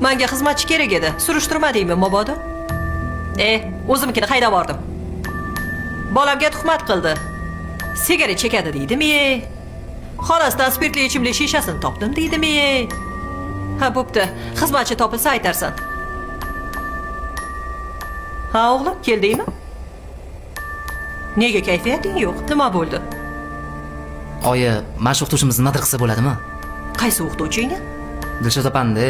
Menga xizmatchi kerak edi. Surishtirmadingmi, mabodo? O'zimnikini haydab bordim. Bolamga tuhmat qildi. Sigaret chekadi deydimi? Xonasidan spirtli ichimlik shishasini topdim deydimi? Ha, bo'pti. Xizmatchi topilsa aytarsan. Ha, o'g'lim, keldingmi? Nega kayfiyating yo'q? Nima bo'ldi? Oyi, mashq o'qituvchimiz nima qilsa bo'ladimi? Qaysi o'qituvchingni? Dilshod opamni.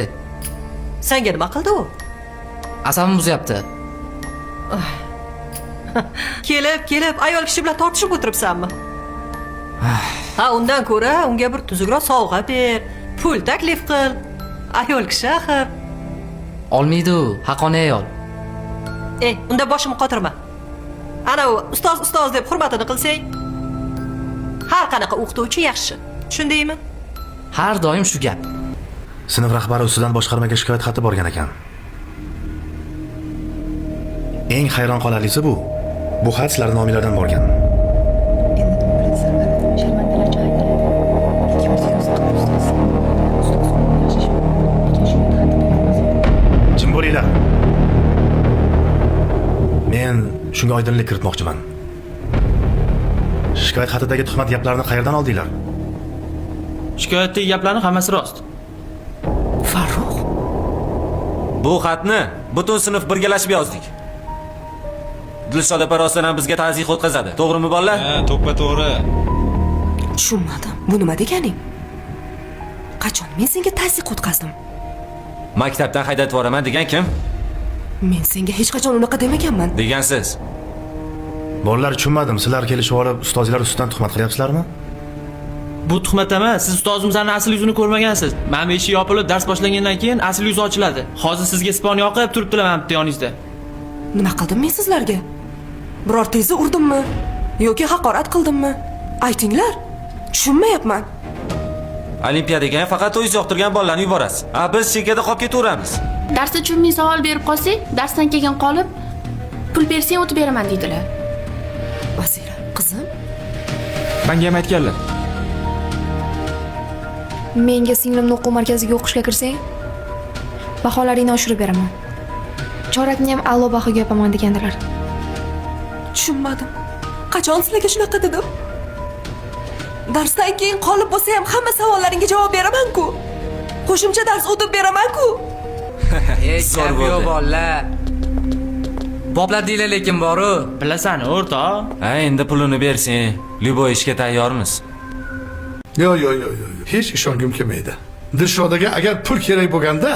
Senga nima qildi u? Asabim buzyapti. Kelib, ayol kishi bilan tortishib o'tiribsanmi? Ha, undan ko'ra unga bir tuzukroq sovg'a ber, pul taklif qil. Ayol kishi axir. Olmaydi u, haqqoniy ayol. Unda boshimni qotirma. Ana u ustoz deb hurmatini qilsang, har qanaqa o'qituvchi yaxshi. Tushundingmi? Har doim shu gap. Sinf rahbari ustidan boshqarmaga shikoyat xati borgan ekan. Eng hayron qolarlisi bu xat sizlar nominglardan borgan. Jim bo'linglar. Men shunga oydinlik kiritmoqchiman. Shikoyat xatidagi tuhmat gaplarni qayerdan oldinglar? Shikoyatdagi gaplarning hammasi rost. Farruh, Bu xatni butun sinf birgalashib yozdik. Dilshod opa rostdan bizga ta'ziq o'tkazadi. To'g'rimi bolalar? Ha, to'g'ri. Tushunmadim. Bu nima deganing? Qachon men senga ta'ziq o'tkazdim? Maktabdan haydatib yuboraman degan kim? Men senga hech qachon unaqa demaganman. Degansiz. Bolalar tushunmadim. Sizlar kelishib olib ustozlar ustidan tuhmat qilyapsizlarmi? Bu tuhmat emas. Siz ustozimizning asl yuzini ko'rmagansiz. Mana eshik yopilib, dars boshlangandan keyin asl yuzi ochiladi. Hozir sizga spon yoqib turibdilar mana bitta yoningizda. Nima qildim men sizlarga? Birortangizni urdimmi? Yoki haqorat qildimmi? Aytinglar. Tushunmayapman. Olimpiadaga faqat o'zingiz yoqtirgan bolalarni yuborasiz. Biz chekkada qolib ketaveramiz. Darsda tushunmay savol berib qolsak, darsdan keyin qolib, pul bersang o'tib beraman deydilar. Basira, qizim, Menga ham aytganlar. Menga singlimni o'quv markaziga o'qishga kirsang, baholaringni oshirib beraman. Chorakni ham a'lo bahoga yopaman degandilar. tushunmadim. Qachon sizlarga shunaqa dedim? Darsdan keyin qolib bo'lsa ham hamma savollaringga javob beraman-ku. Qo'shimcha dars o'tib beraman-ku. Zo'r bo'ldi. bolalar. Boblar deylar lekin boru. Bilasan, o'rtoq. Endi pulini bersang, Lyuboy ishga tayyormiz. Yo'q. Hech ishongim kelmaydi. Dilshodaga agar pul kerak bo'lganda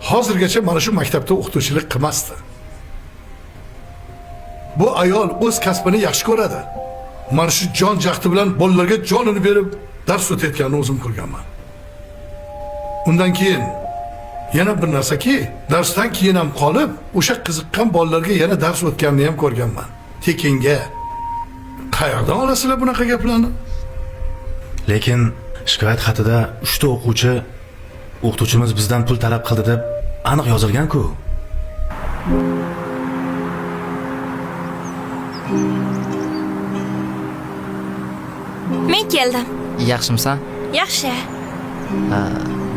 hozirgacha mana shu maktabda o'qituvchilik qilmasdi. Bu ayol o'z kasbini yaxshi ko'radi. Mana shu jon jahdi bilan bolalarga jonini berib dars o'tayotganini o'zim ko'rganman. Undan keyin yana bir narsaki, darsdan keyin ham qolib, o'sha qiziqqan bolalarga yana dars o'tganini ham ko'rganman. Tekinga. Qayerdan olasizlar bunaqa gaplarni? Lekin shikoyat xatida 3 ta o'qituvchimiz bizdan pul talab qildi deb aniq yozilgan-ku. Men keldim. Yaxshimisan? Yaxshi.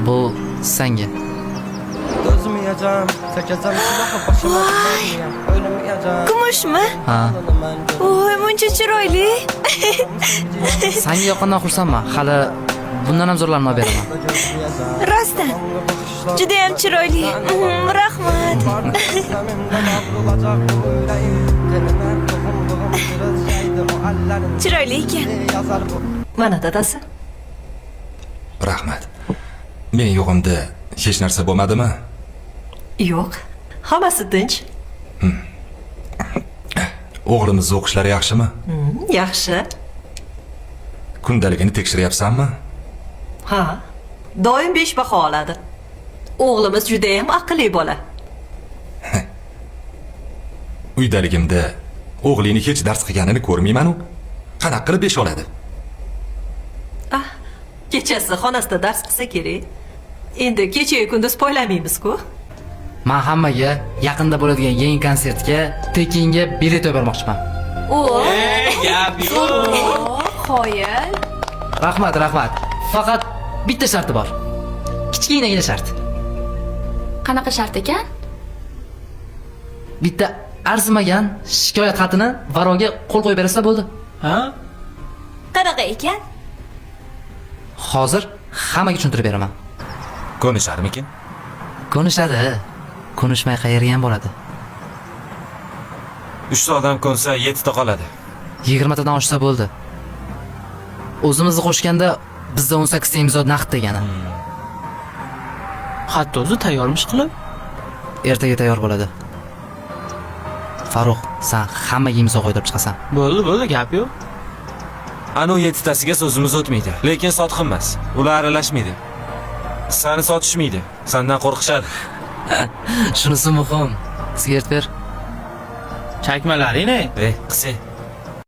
Bu senga. Kumushmi? Ha. Voy, buncha chiroyli. Senga yoqqandan xursandman. Hali bundan ham zo'rlarini olib beraman. Rostdan. Juda ham chiroyli. Rahmat. Chiroyli ekan. Mana dadasi. Rahmat. Men yo'g'imda hech narsa bo'lmadimi? Yo'q. Hammasi tinch. O'g'limizning o'qishlari yaxshimi? Yaxshi. Kundaligini tekshiryapsanmi? Ha. Doim 5 baho oladi. O'g'limiz juda ham aqlli bola. Uydaligimda o'g'lingni hech dars qilganini ko'rmayman-ku. Qanaqa qilib 5 oladi? Kechasi xonasida dars qilsa kerak. Endi kecha-yu kunduz poylamaymiz-ku. Men hammaga yaqinda bo'ladigan yangi konsertga tekinga bilet bermoqchiman. Gap yo'q. Qoyil. Rahmat. Faqat bitta sharti bor. kichkinagina shart. Qanaqa shart ekan? Bitta arzimagan shikoyat xatini varoga qo'l qo'yib berasizlar bo'ldi. Ha? Qanaqa ekan? Hozir hammaga tushuntirib beraman. Ko'nisharmikin? Ko'nishadi. Ko'nishmay qayerga ham bo'ladi. 3 ta odam ko'nsa 7 ta qoladi. 20 tadan oshsa bo'ldi. O'zimizni qo'shganda bizda 18 ta imzo naqd degani. Hatto o'zi tayyormish qilib. Ertaga tayyor bo'ladi. Farruh, sen hammaga imzo qo'ydirib chiqasan. Bo'ldi, gap yo'q. Anu 7 tasiga so'zimiz o'tmaydi. Lekin sotqin emas. Ular aralashmaydi. Seni sotishmaydi. Sendan qo'rqishadi. Shunisi muhim. Sigaret ber. Chakmalaring-ne. Qisi.